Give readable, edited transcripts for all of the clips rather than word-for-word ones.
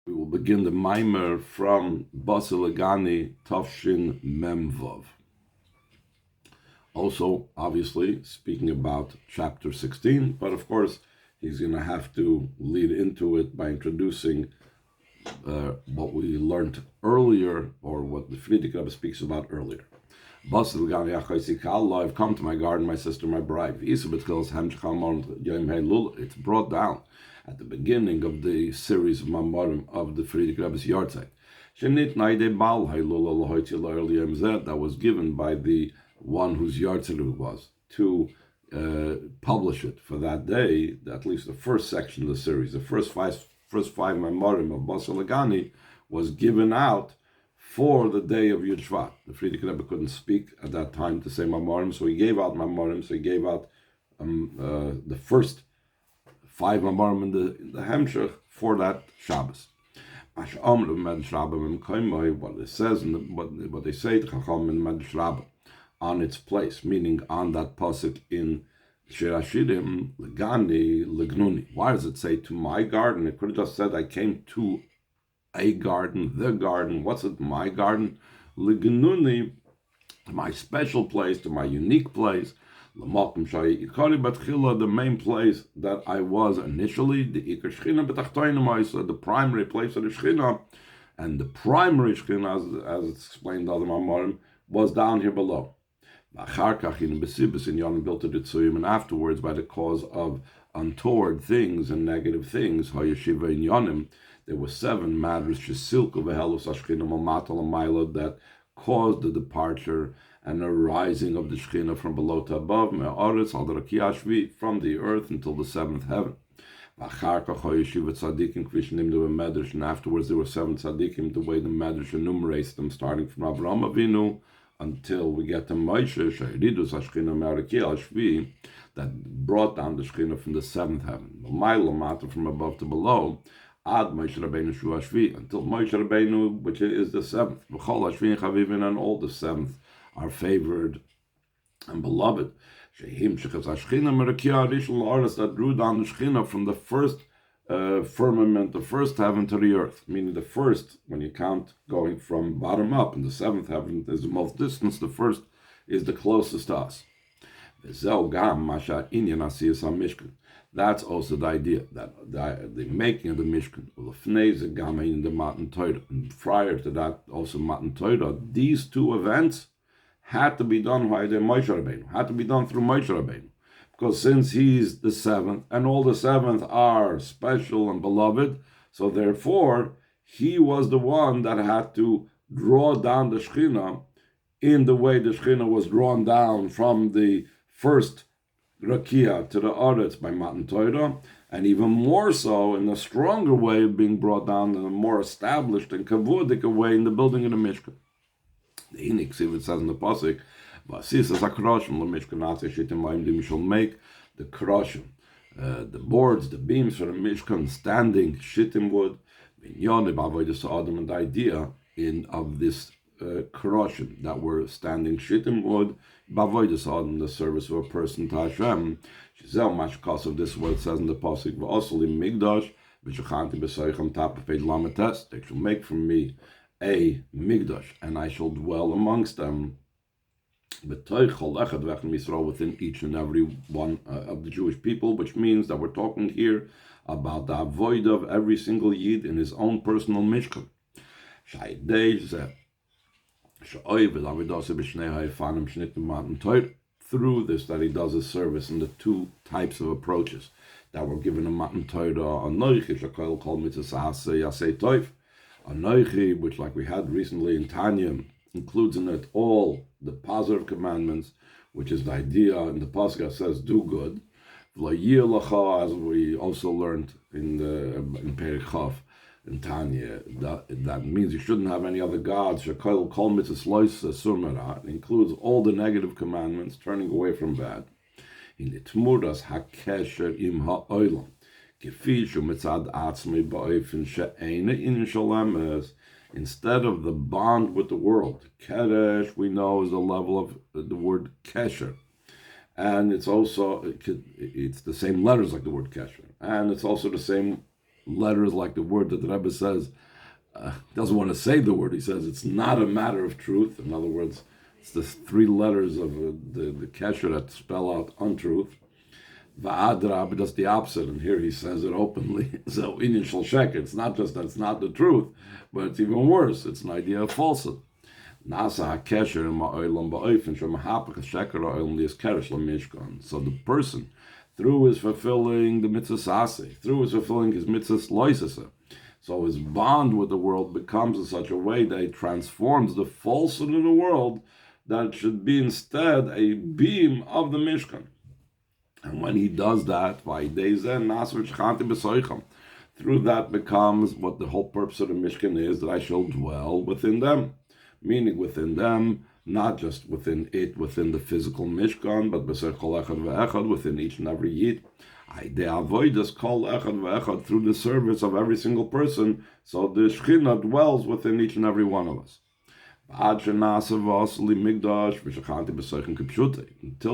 We will begin the Maimer from Basi Legani Tafshin Memvav. Also, obviously, speaking about chapter 16, but of course, he's going to have to lead into it by introducing what we learned earlier, or what the Frierdiker Rebbe speaks about earlier. I've come to my garden, my sister, my bride. It's brought down at the beginning of the series of Mamorim of the Frierdiker Rebbe's yahrzeit. That was given by the one whose yahrzeit it was, to publish it for that day. At least the first section of the series, the first five Mamorim of Basi Legani was given out for the day of Yud Shvat. The Frierdiker Rebbe couldn't speak at that time to say Mamorim, so he gave out Mamorim. So he gave out the first 5 Mamorim in the Hemshech for that Shabbos. What it says, what they say to Chacham in Medrash Rabbah, on its place, meaning on that pasuk in Shir Hashirim, Legani, Legnuni. Why does it say to my garden? It could have just said I came to a garden, the garden. What's it? My garden, Legnuni, to my special place, to my unique place. The main place that I was initially, the Ikar Shechina b'tachtonim, the primary place of the Shechina, and the primary Shechina, as it's explained in the other Mamorim, was down here below. And afterwards, by the cause of untoward things and negative things, there were 7 matters that caused the departure and a rising of the Shekhinah from below to above, from the earth until the 7th heaven. And afterwards there were 7 tzaddikim, the way the Medrash enumerates them, starting from Avraham Avinu until we get to Moshe, that brought down the Shekhinah from the 7th heaven, from above to below, Ad Moshe Rabbeinu Shu Hashvi, until Moshe Rabbeinu, which is the 7th, and all the 7th are favored and beloved. That drew down the Shekhinah from the first firmament, the first heaven to the earth, meaning the first, when you count going from bottom up, and the 7th heaven is the most distance, the first is the closest to us. That's also the idea, that the making of the Mishkan, in the Matan Torah, and prior to that also Matan Torah, these 2 events had to be done by the Moshe Rabbeinu, had to be done through Moshe Rabbeinu. Because since he's the 7th, and all the 7th are special and beloved, so therefore, he was the one that had to draw down the Shekhinah in the way the Shekhinah was drawn down from the first Rakia to the Aretz by Matan Torah, and even more so in a stronger way of being brought down in a more established and kavudik way in the building of the Mishkan. The Inik Siv, it says in the Pasuk, we shall make the kroshim, the boards, the beams for the Mishkan, standing shittim wood, and the idea of this kroshim that were standing shittim wood, in the service of a person to Hashem. Because of this, what it says in the Pasuk, they shall make from me a migdash, and I shall dwell amongst them within each and every one of the Jewish people, which means that we're talking here about the avoid of every single Yid in his own personal Mishkan. Through this, that he does his service in the 2 types of approaches that were given in Matan Torah, Anoichi, which, like we had recently in Tanya, includes in it all the positive commandments, which is the idea in the Pasuk says, do good. As we also learned in Perek Chav in Tanya, that means you shouldn't have any other gods. It includes all the negative commandments, turning away from bad. In the Tmuras HaKesher im HaOlam, instead of the bond with the world. Keresh, we know, is a level of the word kesher. And it's also, it's the same letters like the word kesher. And it's also the same letters like the word that the Rebbe says, doesn't want to say the word. He says it's not a matter of truth. In other words, it's the 3 letters of the kesher that spell out untruth. Va'adrab, that's the opposite, and here he says it openly. So inyan shel sheker, it's not just that it's not the truth, but it's even worse. It's an idea of falsehood. Nasa hakesher ma'olam ba'ofen shemahapach sheker ha'olam li'eskeresh lamishkan. So the person, through his fulfilling the mitzvah sase, through his fulfilling his mitzvah loisasa, so his bond with the world becomes in such a way that it transforms the falsehood in the world that it should be instead a beam of the Mishkan. And when he does that, through that becomes what the whole purpose of the Mishkan is, that I shall dwell within them. Meaning within them, not just within it, within the physical Mishkan, but within each and every Yid. They avoid this kol echad ve'echad through the service of every single person, so the Shekhinah dwells within each and every one of us. Until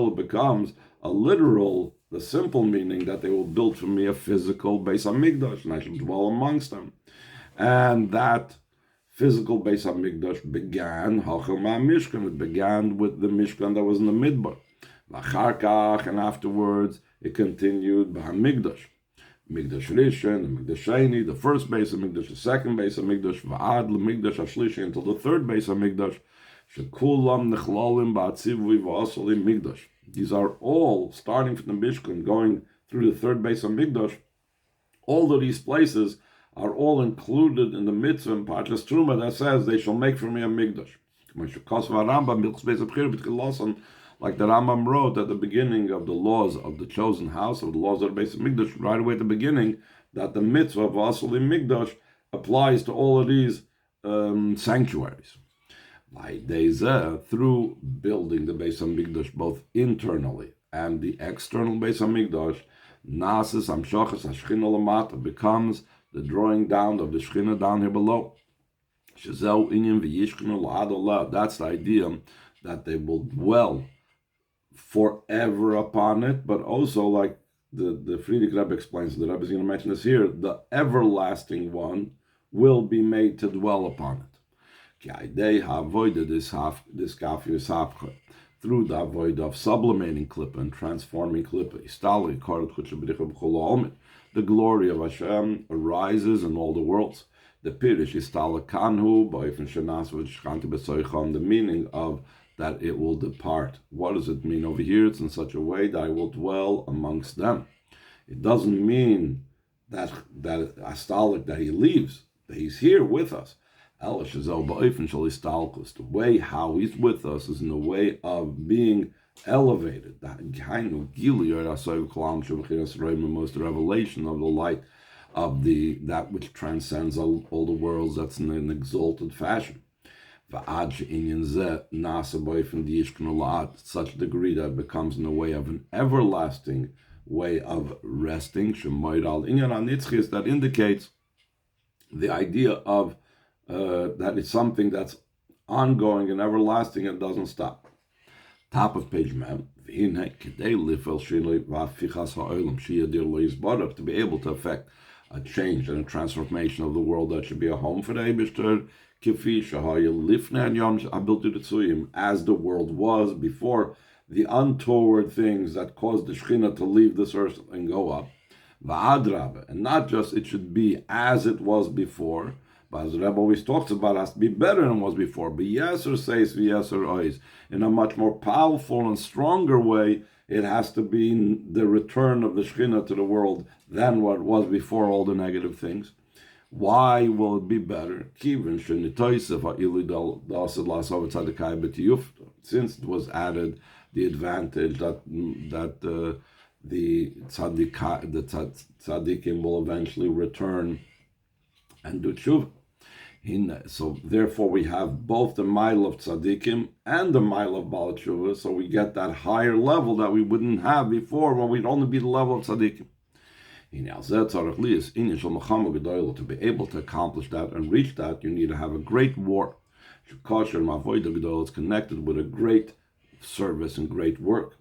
it becomes a literal, the simple meaning that they will build for me a physical Beis HaMikdash, and I shall dwell amongst them. And that physical Beis HaMikdash began, it began with the Mishkan that was in the Midbar. And afterwards, it continued b'hamikdash. Mikdash Rishon, the Mikdash Sheni, the first Beis HaMikdash, the second Beis HaMikdash, v'ad l'Mikdash HaShlishi, until the third Beis HaMikdash, shekulam nechlalim ba'atzivui v'asalim Mikdash. These are all, starting from the Mishkan, going through the third Beis HaMikdash, all of these places are all included in the mitzvah in Parshas Truma that says, they shall make for me a Mikdash. Like the Rambam wrote at the beginning of the laws of the chosen house, of the laws of the Beis HaMikdash, right away at the beginning, that the mitzvah of Asalim Mikdash applies to all of these sanctuaries. Through building the Beis HaMikdash both internally and the external Beis HaMikdash, Nasis Amshachas HaShechina Lamata becomes the drawing down of the Shechina down here below. That's the idea that they will dwell forever upon it, but also, like the Friedrich Rebbe explains, the Rebbe is going to mention this here, the everlasting one will be made to dwell upon it. Through the avoid of sublimating Klippa and transforming Klippa, the glory of Hashem arises in all the worlds. The Pirish is Kanhu, the meaning of that it will depart. What does it mean over here? It's in such a way that I will dwell amongst them. It doesn't mean that Astalik, that he leaves, that he's here with us. The way how he's with us is in the way of being elevated. Most the revelation of the light of that which transcends all the worlds, that's in an exalted fashion. Such a degree that it becomes in the way of an everlasting way of resting. That indicates the idea of that it's something that's ongoing and everlasting and doesn't stop. Top of page mem. To be able to affect a change and a transformation of the world, that should be a home for the Eibishter, as the world was before the untoward things that caused the Shekhinah to leave this earth and go up. And not just it should be as it was before, but as the Rebbe always talks about, it has to be better than it was before. But Yeser says, Yeser ois, in a much more powerful and stronger way, it has to be the return of the Shekhinah to the world than what it was before all the negative things. Why will it be better? Since it was added the advantage that the tzaddikim will eventually return and do tshuva. So therefore we have both the mile of tzaddikim and the mile of Baal Tshuva, so we get that higher level that we wouldn't have before when we'd only be the level of tzaddikim. To be able to accomplish that and reach that, you need to have a great war. It's connected with a great service and great work.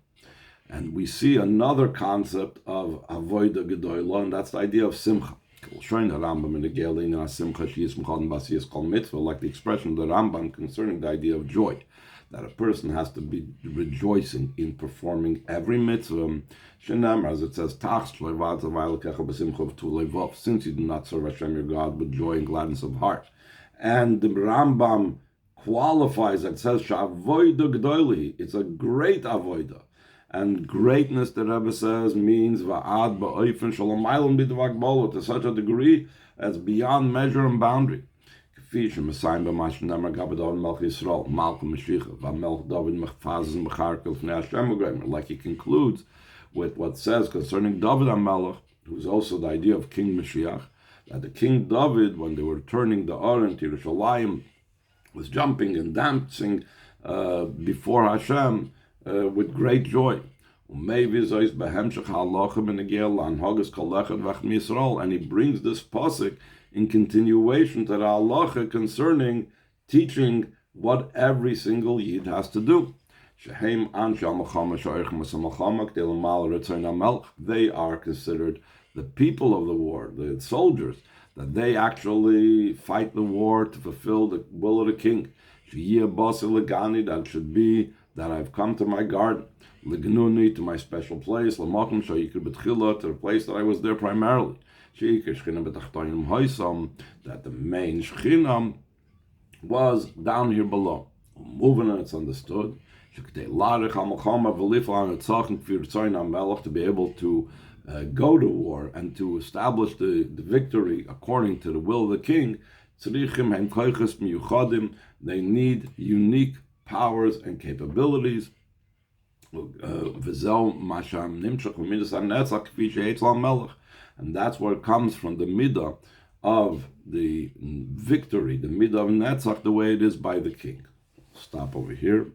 And we see another concept of Avodah Gedolah, and that's the idea of Simcha. Showing the Rambam in the Gelin and Simcha Shiyismchad and Basiyas Kol Mitzvah, like the expression of the Rambam concerning the idea of joy, that a person has to be rejoicing in performing every mitzvah. Shenamar, as it says, since you do not serve Hashem your God with joy and gladness of heart. And the Rambam qualifies it, says, it's a great avoida. And greatness, the Rebbe says, means to such a degree as beyond measure and boundary. Like he concludes with what says concerning David HaMelech, who's also the idea of King Mashiach, that the King David, when they were turning the Aron to Yerushalayim, was jumping and dancing before Hashem with great joy. And he brings this pasuk in continuation to the halacha concerning teaching what every single yid has to do. They are considered the people of the war, the soldiers, that they actually fight the war to fulfill the will of the king. Legani, that should be that I've come to my garden, Legani, to my special place, to the place that I was there primarily. That the main Shechinah was down here below. Moving on, it's understood. To be able to go to war and to establish the victory according to the will of the king, they need unique powers and capabilities. And that's where it comes from, the midah of the victory, the midah of Netzach, the way it is by the king. Stop over here.